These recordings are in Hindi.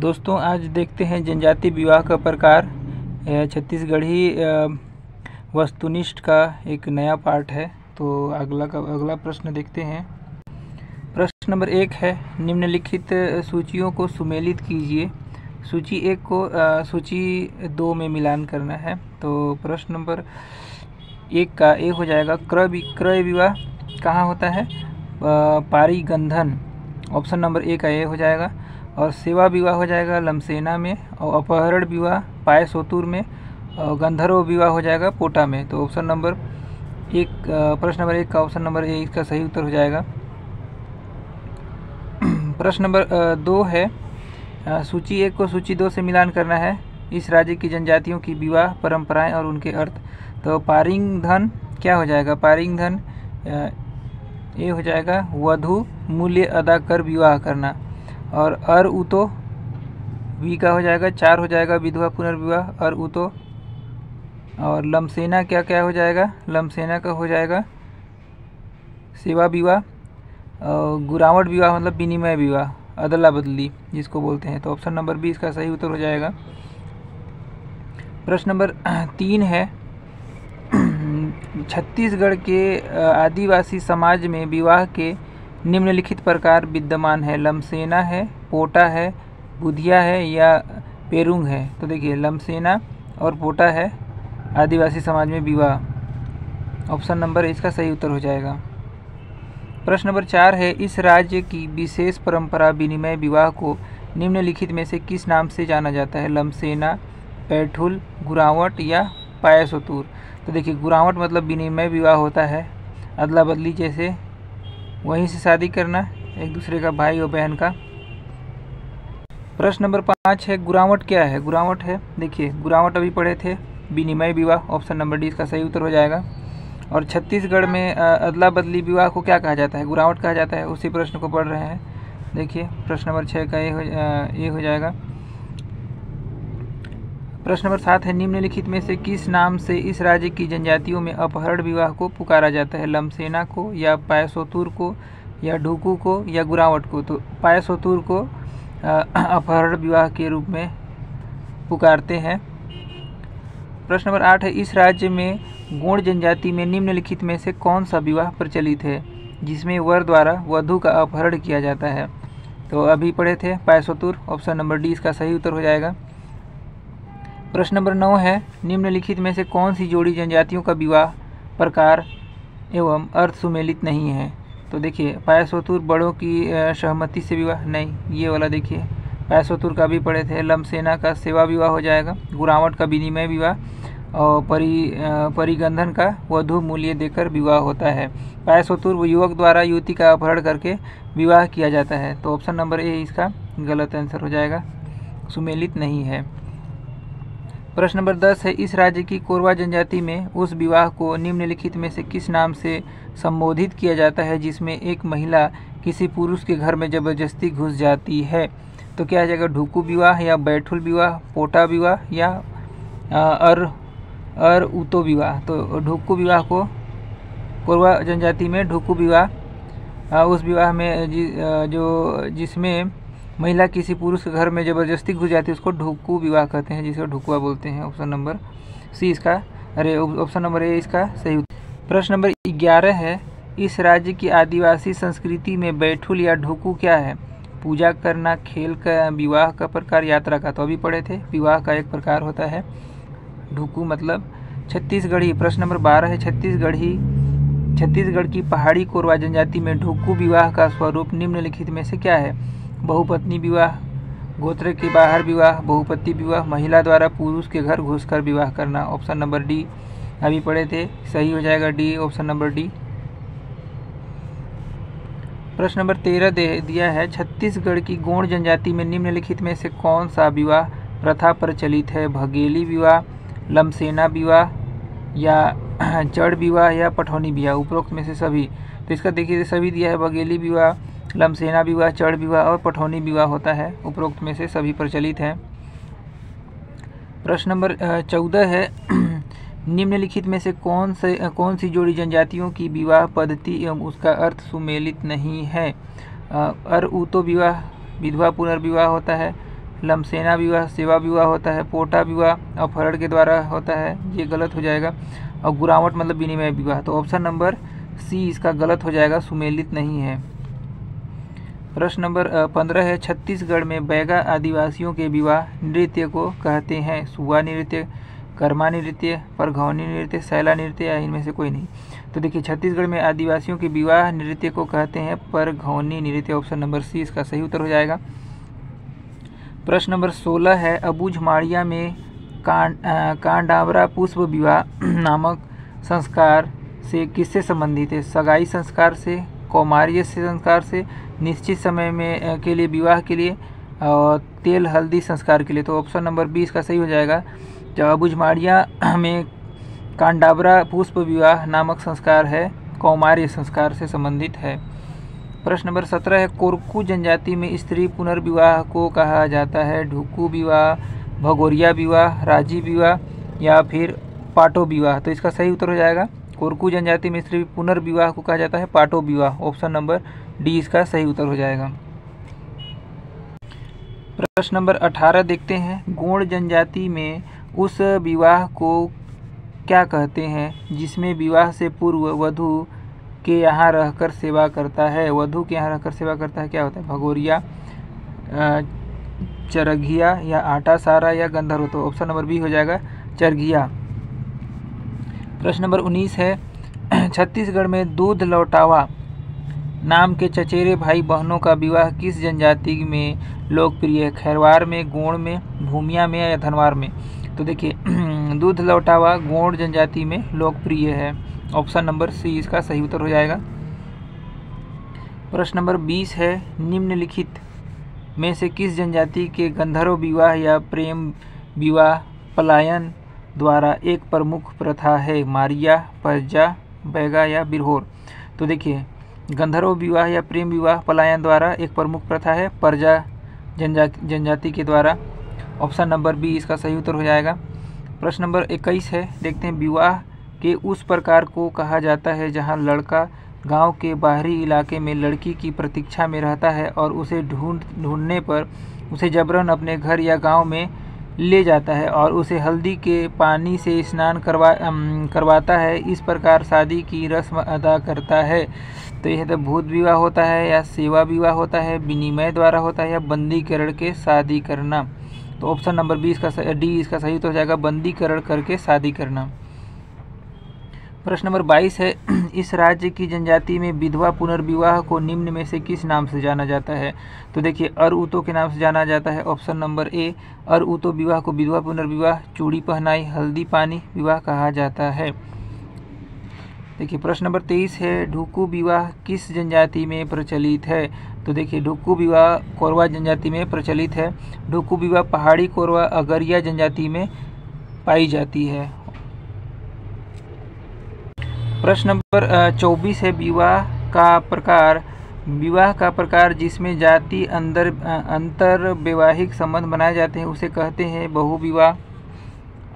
दोस्तों आज देखते हैं जनजाति विवाह का प्रकार। छत्तीसगढ़ी वस्तुनिष्ठ का एक नया पार्ट है। तो अगला प्रश्न देखते हैं। प्रश्न नंबर 1 है, निम्नलिखित सूचियों को सुमेलित कीजिए। सूची 1 को सूची 2 में मिलान करना है। तो प्रश्न नंबर 1 का ए हो जाएगा क्रय विवाह कहाँ होता है? पारीगंधन। ऑप्शन नंबर ए का ए हो जाएगा। और सेवा विवाह हो जाएगा लमसेना में। और अपहरण विवाह पायसोतुर में। और गंधर्व विवाह हो जाएगा पोटा में। तो ऑप्शन नंबर 1 प्रश्न नंबर 1 का ऑप्शन नंबर ए इसका सही उत्तर हो जाएगा। प्रश्न नंबर 2 है, सूची 1 को सूची 2 से मिलान करना है। इस राज्य की जनजातियों की विवाह परंपराएं और उनके अर्थ। तो पारिंगधन क्या हो जाएगा? पारिंगधन ये हो जाएगा वधु मूल्य अदा कर विवाह करना। और अर उतो वी का हो जाएगा 4 हो जाएगा विधवा पुनर्विवाह अर उतो। और लमसेना क्या क्या हो जाएगा? लमसेना का हो जाएगा सेवा विवाह। गुरावट विवाह मतलब विनिमय विवाह, अदला बदली जिसको बोलते हैं। तो ऑप्शन नंबर बी इसका सही उत्तर हो जाएगा। प्रश्न नंबर 3 है, छत्तीसगढ़ के आदिवासी समाज में विवाह के निम्नलिखित प्रकार विद्यमान है। लमसेना है, पोटा है, बुधिया है या पेरुंग है। तो देखिए लमसेना और पोटा है आदिवासी समाज में विवाह। ऑप्शन नंबर इसका सही उत्तर हो जाएगा। प्रश्न नंबर 4 है, इस राज्य की विशेष परंपरा विनिमय विवाह को निम्नलिखित में से किस नाम से जाना जाता है? लमसेना, पैठुल, गुरावट या पायसोतुर। तो देखिए गुरावट मतलब विनिमय विवाह होता है, अदला बदली जैसे वहीं से शादी करना एक दूसरे का भाई और बहन का। प्रश्न नंबर 5 है, गुरावट क्या है? गुरावट है, देखिए गुरावट अभी पढ़े थे, विनिमय विवाह। ऑप्शन नंबर डी इसका सही उत्तर हो जाएगा। और छत्तीसगढ़ में अदला बदली विवाह को क्या कहा जाता है? गुरावट कहा जाता है। उसी प्रश्न को पढ़ रहे हैं। देखिए प्रश्न नंबर 6 का ये हो जाएगा। प्रश्न नंबर 7 है, निम्नलिखित में से किस नाम से इस राज्य की जनजातियों में अपहरण विवाह को पुकारा जाता है? लमसेना को या पायसोतुर को या ढुकू को या गुरावट को। तो पायसोतुर को अपहरण विवाह के रूप में पुकारते हैं। प्रश्न नंबर 8 है, इस राज्य में गोंड जनजाति में निम्नलिखित में से कौन सा विवाह प्रचलित है जिसमें वर द्वारा वधु का अपहरण किया जाता है? तो अभी पढ़े थे पायसोतुर। ऑप्शन नंबर डी इसका सही उत्तर हो जाएगा। प्रश्न नंबर 9 है, निम्नलिखित में से कौन सी जोड़ी जनजातियों का विवाह प्रकार एवं अर्थ सुमेलित नहीं है? तो देखिए पायसोतुर बड़ों की सहमति से विवाह नहीं, ये वाला देखिए पायसोतुर का भी पढ़े थे। लमसेना का सेवा विवाह हो जाएगा। गुरावट का विनिमय विवाह। और परिगंधन का वधु मूल्य देकर विवाह होता है। पायसोतुर युवक द्वारा युवती का अपहरण करके विवाह किया जाता है। तो ऑप्शन नंबर ए इसका गलत आंसर हो जाएगा, सुमेलित नहीं है। प्रश्न नंबर 10 है, इस राज्य की कोरवा जनजाति में उस विवाह को निम्नलिखित में से किस नाम से संबोधित किया जाता है जिसमें एक महिला किसी पुरुष के घर में जबरदस्ती घुस जाती है? तो क्या आ जाएगा? ढुकू विवाह या बैठुल विवाह, पोटा विवाह या अर उतो विवाह। तो ढुकू विवाह को कोरवा जनजाति में ढुकू विवाह उस विवाह में जिसमें महिला किसी पुरुष के घर में जबरदस्ती घुस जाती है उसको ढुकू विवाह कहते हैं, जिसको ढुकुआ बोलते हैं। ऑप्शन नंबर सी इसका ऑप्शन नंबर ए इसका सही उत्तर। प्रश्न नंबर 11 है, इस राज्य की आदिवासी संस्कृति में बैठुल या ढुकू क्या है? पूजा करना, खेल का, विवाह का प्रकार, यात्रा का। तो अभी पढ़े थे, विवाह का एक प्रकार होता है ढुकू मतलब। छत्तीसगढ़ी प्रश्न नंबर 12 है, छत्तीसगढ़ की पहाड़ी कोरवा जनजाति में ढुकू विवाह का स्वरूप निम्नलिखित में से क्या है? बहुपत्नी विवाह, गोत्र के बाहर विवाह, बहुपति विवाह, महिला द्वारा पुरुष के घर घुसकर विवाह करना। ऑप्शन नंबर डी अभी पढ़े थे, सही हो जाएगा डी, ऑप्शन नंबर डी। प्रश्न नंबर 13 दिया है, छत्तीसगढ़ की गोंड जनजाति में निम्नलिखित में से कौन सा विवाह प्रथा प्रचलित है? भगेली विवाह, लमसेना विवाह या चढ़ विवाह या पठौनी विवाह। उपरोक्त में से सभी। तो इसका देखिए सभी दिया है, भगेली विवाह, लमसेना विवाह, चढ़ विवाह और पठौनी विवाह होता है। उपरोक्त में से सभी प्रचलित हैं। प्रश्न नंबर 14 है, निम्नलिखित में से कौन सी जोड़ी जनजातियों की विवाह पद्धति एवं उसका अर्थ सुमेलित नहीं है? अर उतो विवाह विधवा पुनर्विवाह होता है। लमसेना विवाह सेवा विवाह होता है। पोटा विवाह अपहरण के द्वारा होता है, ये गलत हो जाएगा। और गुरावट मतलब विनिमय विवाह, तो ऑप्शन नंबर सी इसका गलत हो जाएगा, सुमेलित नहीं है। प्रश्न नंबर 15 है, छत्तीसगढ़ में बैगा आदिवासियों के विवाह नृत्य को कहते हैं? सुआ नृत्य, कर्मा नृत्य, परघौनी नृत्य, सैला नृत्य या इनमें से कोई नहीं? तो देखिए छत्तीसगढ़ में आदिवासियों के विवाह नृत्य को कहते हैं परघौनी नृत्य, ऑप्शन नंबर सी इसका सही उत्तर हो जाएगा। प्रश्न नंबर 16 है, अबूझमाड़िया में कांडावरा पुष्प विवाह नामक संस्कार से किससे संबंधित है? सगाई संस्कार से, कौमार्य संस्कार से, निश्चित समय में के लिए विवाह के लिए और तेल हल्दी संस्कार के लिए? तो ऑप्शन नंबर 20 का सही हो जाएगा। जब अबूझमाड़िया में कांडावरा पुष्प विवाह नामक संस्कार है, कौमार्य संस्कार से संबंधित है। प्रश्न नंबर 17 है, कोरकू जनजाति में स्त्री पुनर्विवाह को कहा जाता है? ढुकू विवाह, भगोरिया विवाह, राजी विवाह या फिर पाटो विवाह? तो इसका सही उत्तर हो जाएगा, कोरकू जनजाति में स्त्री पुनर्विवाह को कहा जाता है पाटो विवाह, ऑप्शन नंबर डी इसका सही उत्तर हो जाएगा। प्रश्न नंबर 18 देखते हैं, गोंड जनजाति में उस विवाह को क्या कहते हैं जिसमें विवाह से पूर्व वधू के यहाँ रहकर सेवा करता है? वधू के यहाँ रहकर सेवा करता है, क्या होता है? भगोरिया, चरघिया या आटा सारा या गंधर्व? तो ऑप्शन नंबर बी हो जाएगा, चरघिया। प्रश्न नंबर 19 है, छत्तीसगढ़ में दूध लौटावा नाम के चचेरे भाई बहनों का विवाह किस जनजाति में लोकप्रिय है? खैरवार में, गोंड में, भूमिया में या धनवार में? तो देखिए दूध लौटावा गोंड जनजाति में लोकप्रिय है, ऑप्शन नंबर सी इसका सही उत्तर हो जाएगा। प्रश्न नंबर 20 है, निम्नलिखित में से किस जनजाति के गंधर्व विवाह या प्रेम विवाह पलायन द्वारा एक प्रमुख प्रथा है? मारिया, परजा, बैगा या बिरहोर? तो देखिए गंधर्व विवाह या प्रेम विवाह पलायन द्वारा एक प्रमुख प्रथा है परजा जनजाति के द्वारा, ऑप्शन नंबर बी इसका सही उत्तर हो जाएगा। प्रश्न नंबर 21 है, देखते हैं, विवाह के उस प्रकार को कहा जाता है जहां लड़का गांव के बाहरी इलाके में लड़की की प्रतीक्षा में रहता है और उसे ढूंढने पर उसे जबरन अपने घर या गांव में ले जाता है और उसे हल्दी के पानी से स्नान करवाता है, इस प्रकार शादी की रस्म अदा करता है? तो यह तो भूत विवाह होता है या सेवा विवाह होता है, विनिमय द्वारा होता है या बंदीकरण के शादी करना? तो ऑप्शन नंबर डी इसका सही तो हो जाएगा, बंदीकरण करके शादी करना। प्रश्न नंबर 22 है, इस राज्य की जनजाति में विधवा पुनर्विवाह को निम्न में से किस नाम से जाना जाता है? तो देखिए अर-ऊतो के नाम से जाना जाता है, ऑप्शन नंबर ए अर-ऊतो विवाह को विधवा पुनर्विवाह, चूड़ी पहनाई, हल्दी पानी विवाह कहा जाता है। देखिए प्रश्न नंबर 23 है, ढुकू विवाह किस जनजाति में प्रचलित है? तो देखिए ढुकू विवाह कोरवा जनजाति में प्रचलित है। ढुकू विवाह पहाड़ी कोरवा अगरिया जनजाति में पाई जाती है। प्रश्न नंबर 24 है, विवाह का प्रकार जिसमें जाति अंतर वैवाहिक संबंध बनाए जाते हैं उसे कहते हैं बहुविवाह,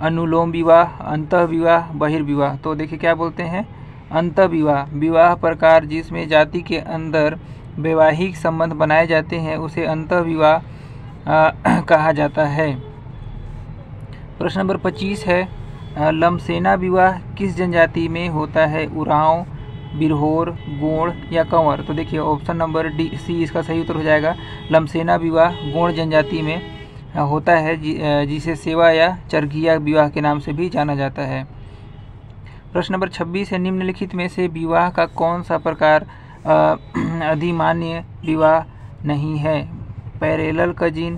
अनुलोम विवाह, अंतः विवाह, बहिर्विवाह? तो देखिए क्या बोलते हैं, अंतः विवाह। विवाह प्रकार जिसमें जाति के अंदर वैवाहिक संबंध बनाए जाते हैं उसे अंतः विवाह कहा जाता है। प्रश्न नंबर 25 है, लमसेना विवाह किस जनजाति में होता है? उरांव, बिरहोर, गोंड या कंवर? तो देखिए ऑप्शन नंबर डी सी इसका सही उत्तर हो जाएगा, लमसेना विवाह गोंड जनजाति में होता है, जिसे सेवा या चरघिया विवाह के नाम से भी जाना जाता है। प्रश्न नंबर 26 है, निम्नलिखित में से विवाह का कौन सा प्रकार अधिमान्य विवाह नहीं है? Parallel cousin,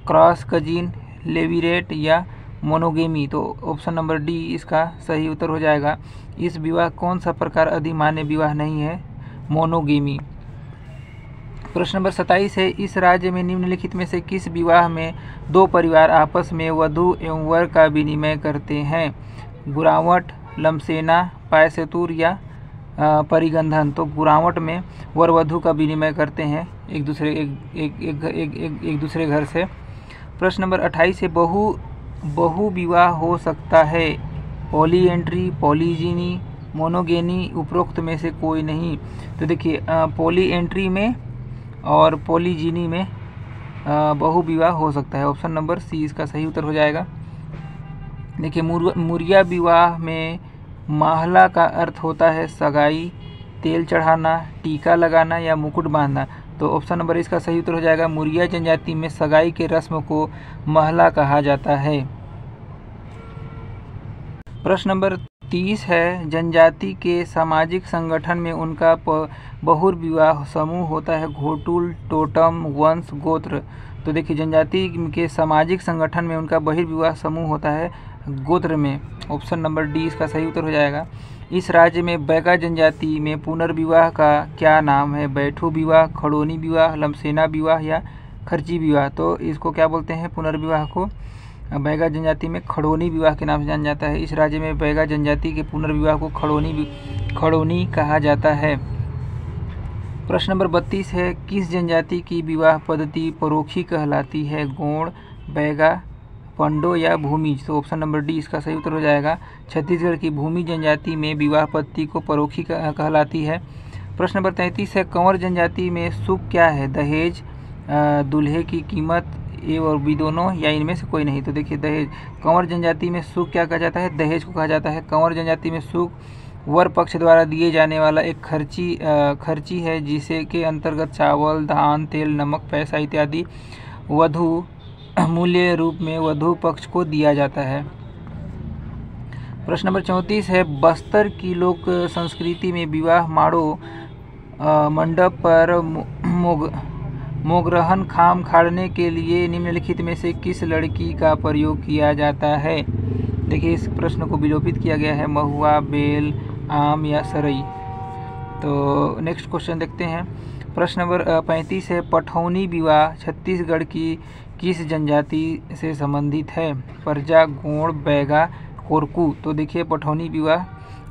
cross cousin, levirate या मोनोगेमी? तो ऑप्शन नंबर डी इसका सही उत्तर हो जाएगा। इस विवाह कौन सा प्रकार अधिमान्य विवाह नहीं है? मोनोगेमी। प्रश्न नंबर 27 है, इस राज्य में निम्नलिखित में से किस विवाह में दो परिवार आपस में वधू एवं वर का विनिमय करते हैं? गुरावट, लमसेना, पायसेतुर या परिगंधन? तो गुरावट में वर वधू का विनिमय करते हैं एक दूसरे घर से। प्रश्न नंबर 28 है, बहु विवाह हो सकता है? पॉलीएंट्री, पॉलीजिनी, मोनोगेनी, उपरोक्त में से कोई नहीं? तो देखिए पॉलीएंट्री में और पॉलीजिनी में बहुविवाह हो सकता है। ऑप्शन नंबर सी इसका सही उत्तर हो जाएगा। देखिए मुरिया विवाह में महला का अर्थ होता है सगाई, तेल चढ़ाना, टीका लगाना या मुकुट बांधना। तो ऑप्शन नंबर इसका सही उत्तर हो जाएगा। मुरिया जनजाति में सगाई के रस्म को महला कहा जाता है। प्रश्न नंबर 30 है, जनजाति के सामाजिक संगठन में उनका बहुविवाह समूह होता है घोटुल, टोटम, वंश, गोत्र। तो देखिए जनजाति के सामाजिक संगठन में उनका बहिर्विवाह समूह होता है गोत्र में। ऑप्शन नंबर डी इसका सही उत्तर हो जाएगा। इस राज्य में बैगा जनजाति में पुनर्विवाह का क्या नाम है? बैठू विवाह, खड़ोनी विवाह, लमसेना विवाह या खर्ची विवाह। तो इसको क्या बोलते हैं पुनर्विवाह को? बैगा जनजाति में खड़ोनी विवाह के नाम से जाना जाता है। इस राज्य में बैगा जनजाति के पुनर्विवाह को खड़ोनी कहा जाता है। प्रश्न नंबर 32 है, किस जनजाति की विवाह पद्धति परोक्षी कहलाती है? गोंड, बैगा, पंडो या भूमिज। तो ऑप्शन नंबर डी इसका सही उत्तर हो जाएगा। छत्तीसगढ़ की भूमि जनजाति में विवाह पद्धति को परोक्षी कहलाती है। प्रश्न नंबर 33 है, कंवर जनजाति में सुख क्या है? दहेज, दूल्हे की कीमत, ए और बी दोनों या इनमें से कोई नहीं। तो देखिए दहेज। कंवर जनजाति में सुख क्या कहा जाता है? दहेज को कहा जाता है। कंवर जनजाति में सुख वर पक्ष द्वारा दिए जाने वाला एक खर्ची है, जिसे के अंतर्गत चावल, धान, तेल, नमक, पैसा इत्यादि वधु मूल्य रूप में वधु पक्ष को दिया जाता है। प्रश्न नंबर 34 है, बस्तर की लोक संस्कृति में विवाह माड़ो मंडप पर मोगरहन खाम खाड़ने के लिए निम्नलिखित में से किस लड़की का प्रयोग किया जाता है? देखिए इस प्रश्न को विलोपित किया गया है। महुआ, बेल, आम या सरई। तो नेक्स्ट क्वेश्चन देखते हैं। प्रश्न नंबर 35 है, पठौनी विवाह छत्तीसगढ़ की किस जनजाति से संबंधित है? परजा, गोंड, बैगा, कोरकू। तो देखिए पठौनी विवाह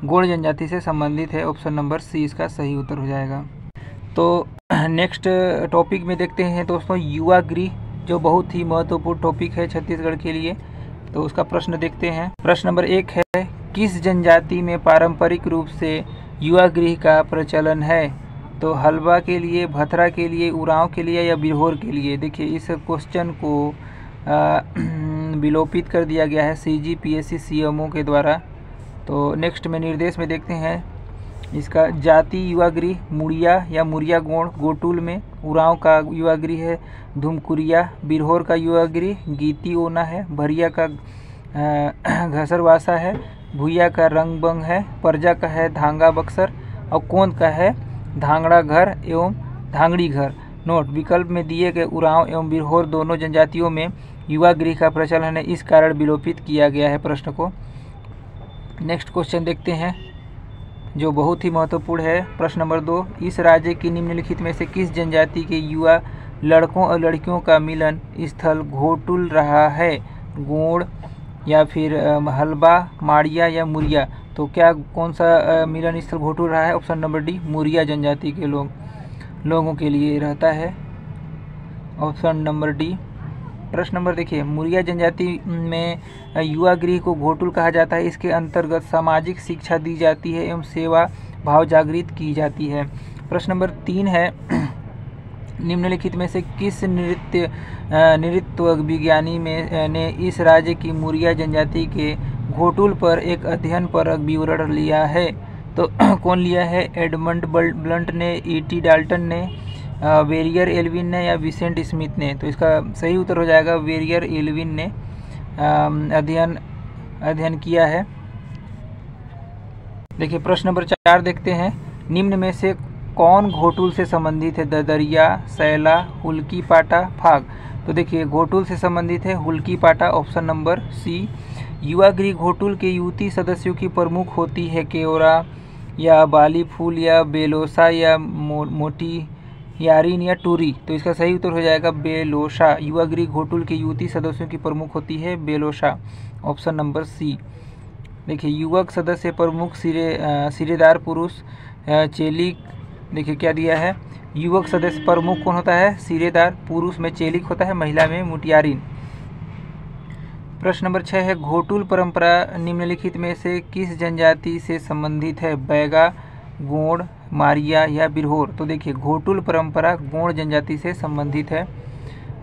गोंड जनजाति से संबंधित है। ऑप्शन नंबर सी इसका सही उत्तर हो जाएगा। तो नेक्स्ट टॉपिक में देखते हैं दोस्तों युवा गृह, जो बहुत ही महत्वपूर्ण टॉपिक है छत्तीसगढ़ के लिए। तो उसका प्रश्न देखते हैं। प्रश्न नंबर 1 है, किस जनजाति में पारंपरिक रूप से युवा गृह का प्रचलन है? तो हलवा के लिए, भथरा के लिए, उरांव के लिए या बिरहोर के लिए। देखिए इस क्वेश्चन को विलोपित कर दिया गया है CGPSC CMO के द्वारा। तो नेक्स्ट में निर्देश में देखते हैं इसका जाति युवा गृह मुड़िया या मुरिया गोंड गोटुल में, उरांव का युवा गृह है धुमकुरिया, बिरहोर का युवा गृह गीती ओना है, भरिया का घसरवासा है, भुइया का रंगबंग है, परजा का है धांगा बक्सर और कोंद का है धांगड़ा घर एवं धांगड़ी घर। नोट, विकल्प में दिए गए उरांव एवं बिरहोर दोनों जनजातियों में युवा गृह का प्रचलन है, इस कारण विलोपित किया गया है प्रश्न को। नेक्स्ट क्वेश्चन देखते हैं जो बहुत ही महत्वपूर्ण है। प्रश्न नंबर 2, इस राज्य की निम्नलिखित में से किस जनजाति के युवा लड़कों और लड़कियों का मिलन स्थल घोटुल रहा है? गोंड या फिर हलबा, माड़िया या मुरिया। तो क्या कौन सा मिलन स्थल घोटुल रहा है? ऑप्शन नंबर डी मुरिया जनजाति के लोगों के लिए रहता है। Option number D. प्रश्न नंबर देखिए, मुरिया जनजाति में युवा गृह को घोटुल कहा जाता है। इसके अंतर्गत सामाजिक शिक्षा दी जाती है एवं सेवा भाव जागृत की जाती है। प्रश्न नंबर 3 है, निम्नलिखित में से किस नृत्य विज्ञानी ने इस राज्य की मुरिया जनजाति के घोटुल पर एक अध्ययन पर विवरण लिया है? तो कौन लिया है? एडमंड ब्लंट ने, E.T. डाल्टन ने, वेरियर एल्विन ने या विसेंट स्मिथ ने। तो इसका सही उत्तर हो जाएगा वेरियर एल्विन ने अध्ययन किया है। देखिए प्रश्न नंबर 4 देखते हैं, निम्न में से कौन घोटुल से संबंधित है? ददरिया, सैला, हुल्की पाटा, फाग। तो देखिए घोटुल से संबंधित है हुल्की पाटा। Option number C. युवा गृह घोटुल के युवती सदस्यों की प्रमुख होती है केवरा या बाली फूल या बेलोसा या मोटी यारिन या टूरी। तो इसका सही उत्तर हो जाएगा बेलोसा। युवा गृह घोटुल के युवती सदस्यों की प्रमुख होती है बेलोसा। ऑप्शन नंबर सी। देखिए युवक सदस्य प्रमुख सिरेदार पुरुष चेलिक। देखिए क्या दिया है, युवक सदस्य प्रमुख कौन होता है? सिरेदार, पुरुष में चेलिक होता है, महिला में मुटियारिन। प्रश्न नंबर 6 है, घोटुल परंपरा निम्नलिखित में से किस जनजाति से संबंधित है? बैगा, गोंड, मारिया या बिरहोर। तो देखिए घोटुल परंपरा गोंड जनजाति से संबंधित है।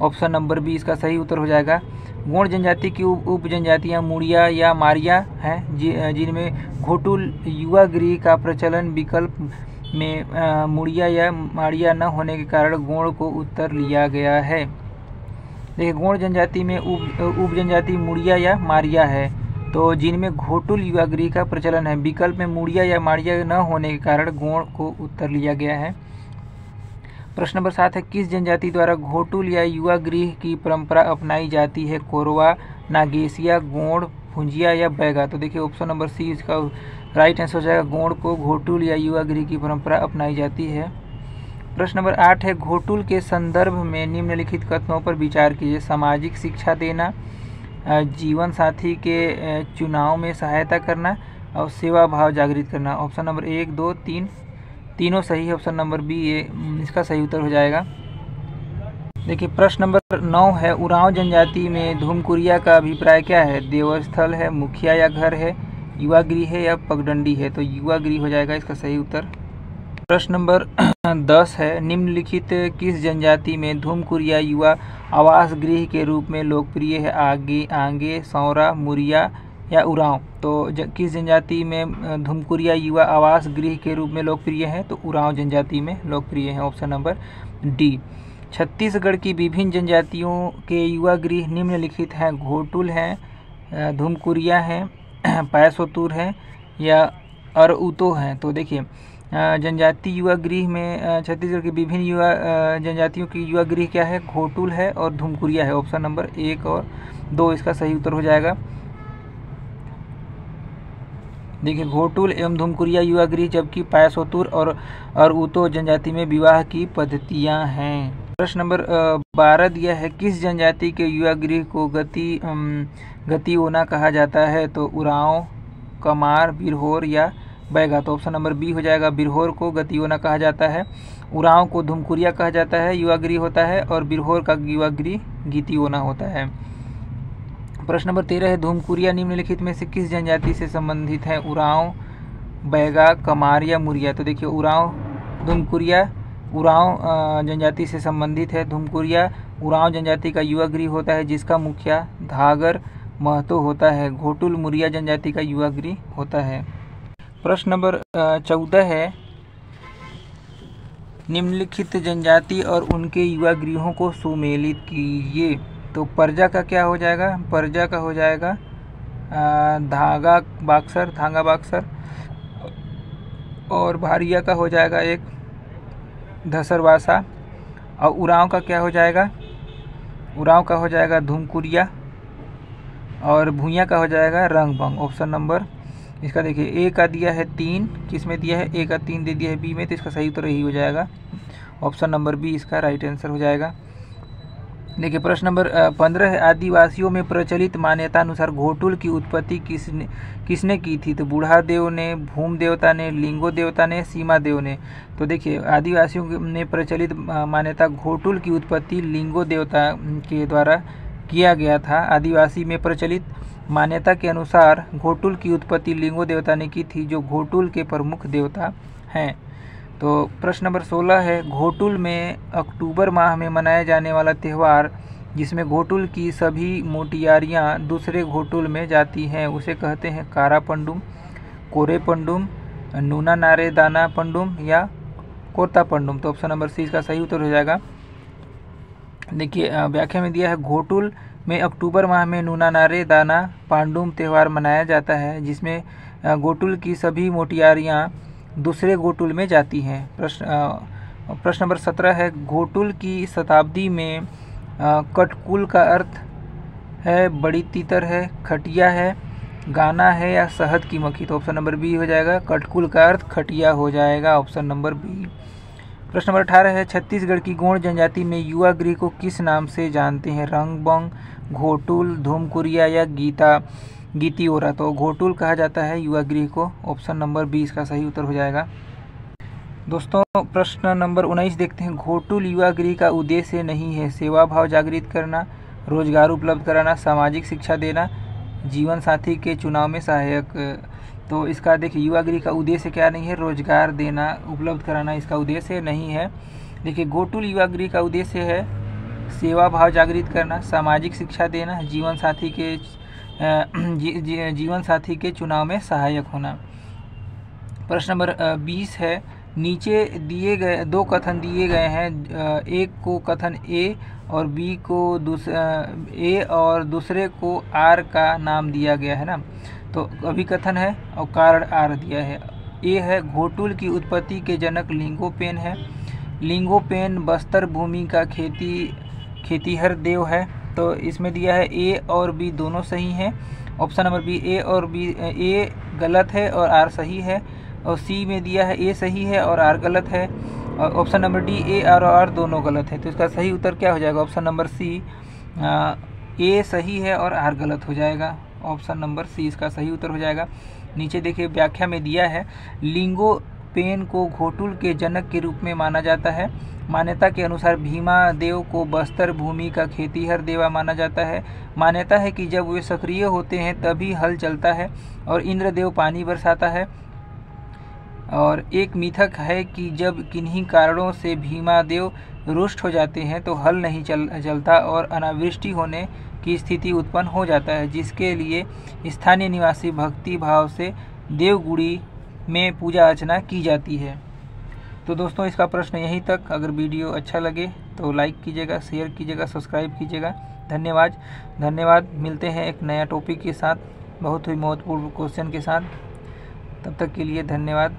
ऑप्शन नंबर बी इसका सही उत्तर हो जाएगा। गौड़ जनजाति की उप जनजातियाँ मुड़िया या मारिया हैं, जिनमें घोटुल युवा गृह का प्रचलन विकल्प में मुड़िया या मारिया न होने के कारण गौड़ को उत्तर लिया गया है। देखिए, गौड़ जनजाति में उप जनजाति मुड़िया या मारिया है, तो जिनमें घोटुल युवा गृह का प्रचलन है, विकल्प में मुड़िया या मारिया न होने के कारण गौड़ को उत्तर लिया गया है। प्रश्न नंबर 7 है, किस जनजाति द्वारा घोटुल या युवा गृह की परंपरा अपनाई जाती है? कोरवा, नागेसिया, गोंड, भुंजिया या बैगा? तो देखिए ऑप्शन नंबर सी इसका राइट आंसर हो जाएगा। गोंड को घोटुल या युवा गृह की परंपरा अपनाई जाती है। प्रश्न नंबर 8 है, घोटुल के संदर्भ में निम्नलिखित कथनों पर विचार कीजिए। सामाजिक शिक्षा देना, जीवन साथी के चुनाव में सहायता करना और सेवा भाव जागृत करना। ऑप्शन नंबर 1, 2, 3 तीनों सही है। ऑप्शन नंबर बी ये इसका सही उत्तर हो जाएगा। देखिए, प्रश्न नंबर 9 है, उरांव जनजाति में धूमकुरिया का अभिप्राय क्या है? देवस्थल है, मुखिया या घर है, युवा गृह है या पगडंडी है? तो युवा गृह हो जाएगा इसका सही उत्तर। प्रश्न नंबर 10 है, निम्नलिखित किस जनजाति में धूमकुरिया युवा आवास गृह के रूप में लोकप्रिय है? आंगे, सौरा, मुरिया या उरांव? तो किस जनजाति में धूमकुरिया युवा आवास गृह के रूप में लोकप्रिय है? तो उरांव जनजाति में लोकप्रिय है। Option number D. छत्तीसगढ़ की विभिन्न जनजातियों के युवा गृह निम्नलिखित हैं। घोटुल हैं, धूमकुरिया हैं, पैसोतुर हैं या अरउतो हैं? तो देखिए, जनजाति युवा गृह में छत्तीसगढ़ की विभिन्न युवा जनजातियों की युवा गृह क्या है? घोटुल है और धूमकुरिया है। ऑप्शन नंबर 1 और 2 इसका सही उत्तर हो जाएगा। देखिए, घोटुल एवं धूमकुरिया युवा गृह, जबकि पैसोतुर और अरउतो जनजाति में विवाह की पद्धतियां हैं। प्रश्न नंबर 12 दिया है, किस जनजाति के युवा गृह को गतिओना कहा जाता है? तो उरांव, कमार, बिरहोर या बैगा? तो ऑप्शन नंबर बी हो जाएगा। बिरहोर को गतिओना कहा जाता है, उरांव को धूमकुरिया कहा जाता है, युवा गृह होता है, और बिरहोर का युवा गृह गीतिओना होता है। प्रश्न नंबर 13 है, धूमकुरिया निम्नलिखित में से किस जनजाति से संबंधित है? उरांव, बैगा, कमार या मुरिया? तो देखिए, धूमकुरिया उरांव जनजाति से संबंधित है। धूमकुरिया उरांव जनजाति का युवा गृह होता है, जिसका मुखिया धागर महतो होता है। घोटुल मुरिया जनजाति का युवा गृह होता है। प्रश्न नंबर 14 है, निम्नलिखित जनजाति और उनके युवा गृहों को सुमेलित कीजिए। तो परजा का क्या हो जाएगा? परजा का हो जाएगा धांगा बाक्सर, और भारिया का हो जाएगा एक धसरवासा, और उरांव का क्या हो जाएगा? उरांव का हो जाएगा धूमकुरिया, और भूइयाँ का हो जाएगा रंगबंग। ऑप्शन नंबर इसका देखिए, ए का दिया है 3, किस में दिया है? ए का 3 दे दिया है बी में, तो इसका सही उत्तर यही हो जाएगा। ऑप्शन नंबर बी इसका राइट आंसर हो जाएगा। देखिए, प्रश्न नंबर 15 है, आदिवासियों में प्रचलित मान्यता अनुसार घोटुल की उत्पत्ति किसने की थी? तो बूढ़ा देव ने, भूम देवता ने, लिंगो देवता ने, सीमा देव ने? तो देखिए, आदिवासियों में प्रचलित मान्यता घोटुल की उत्पत्ति लिंगो देवता के द्वारा किया गया था। आदिवासी में प्रचलित मान्यता के अनुसार घोटुल की उत्पत्ति लिंगो देवता ने की थी, जो घोटुल के प्रमुख देवता हैं। तो प्रश्न नंबर 16 है, घोटुल में अक्टूबर माह में मनाया जाने वाला त्यौहार जिसमें घोटुल की सभी मोटियारियाँ दूसरे घोटुल में जाती हैं, उसे कहते हैं कारा पंडुम, कोरे पंडुम, नूना नारे दाना पंडुम या कोरता पंडुम? तो ऑप्शन नंबर सी इसका सही उत्तर हो जाएगा। देखिए, व्याख्या में दिया है, घोटुल में अक्टूबर माह में नूना नारे दाना पांडुम त्यौहार मनाया जाता है, जिसमें घोटुल की सभी मोटियारियाँ दूसरे घोटुल में जाती हैं। प्रश्न नंबर 17 है, घोटुल की शताब्दी में कटकुल का अर्थ है बड़ी तीतर है, खटिया है, गाना है या शहद की मक्खी? तो ऑप्शन नंबर बी हो जाएगा। कटकुल का अर्थ खटिया हो जाएगा। Option number B. प्रश्न नंबर 18 है, छत्तीसगढ़ की गोंड जनजाति में युवा गृह को किस नाम से जानते हैं? रंगबंग, घोटुल, धूमकुरिया या गीतिओरा? तो घोटुल कहा जाता है युवा गृह को। ऑप्शन नंबर बी इसका सही उत्तर हो जाएगा। दोस्तों, प्रश्न नंबर 19 देखते हैं, घोटुल युवा गृह का उद्देश्य नहीं है सेवा भाव जागृत करना, रोजगार उपलब्ध कराना, सामाजिक शिक्षा देना, जीवन साथी के चुनाव में सहायक? तो इसका देखिए, युवा गृह का उद्देश्य क्या नहीं है? रोजगार देना, उपलब्ध कराना इसका उद्देश्य नहीं है। देखिए, घोटुल युवा गृह का उद्देश्य है सेवा भाव जागृत करना, सामाजिक शिक्षा देना, जीवन साथी के चुनाव में सहायक होना। प्रश्न नंबर 20 है, नीचे दिए गए दो कथन दिए गए हैं, एक को कथन ए और बी को ए और दूसरे को आर का नाम दिया गया है ना। तो अभिकथन है और कारण आर दिया है। ए है, घोटुल की उत्पत्ति के जनक लिंगोपेन है। लिंगोपेन बस्तर भूमि का खेतीहर देव है। तो इसमें दिया है ए और बी दोनों सही हैं। ऑप्शन नंबर बी ए गलत है और आर सही है। और सी में दिया है ए सही है और आर गलत है। और ऑप्शन नंबर डी ए और आर दोनों गलत है। तो इसका सही उत्तर क्या हो जाएगा? ऑप्शन नंबर सी ए सही है और आर गलत हो जाएगा। ऑप्शन नंबर सी इसका सही उत्तर हो जाएगा। नीचे देखिए व्याख्या में दिया है, लिंगोपेन को घोटुल के जनक के रूप में माना जाता है। मान्यता के अनुसार भीमा देव को बस्तर भूमि का खेतीहर देवा माना जाता है। मान्यता है कि जब वे सक्रिय होते हैं तभी हल चलता है और इंद्रदेव पानी बरसाता है। और एक मिथक है कि जब किन्हीं कारणों से भीमा देव रुष्ट हो जाते हैं तो हल नहीं चलता और अनावृष्टि होने की स्थिति उत्पन्न हो जाता है, जिसके लिए स्थानीय निवासी भक्ति भाव से देवगुड़ी में पूजा अर्चना की जाती है। तो दोस्तों इसका प्रश्न यहीं तक। अगर वीडियो अच्छा लगे तो लाइक कीजिएगा, शेयर कीजिएगा, सब्सक्राइब कीजिएगा। धन्यवाद। मिलते हैं एक नया टॉपिक के साथ, बहुत ही महत्वपूर्ण क्वेश्चन के साथ। तब तक के लिए धन्यवाद।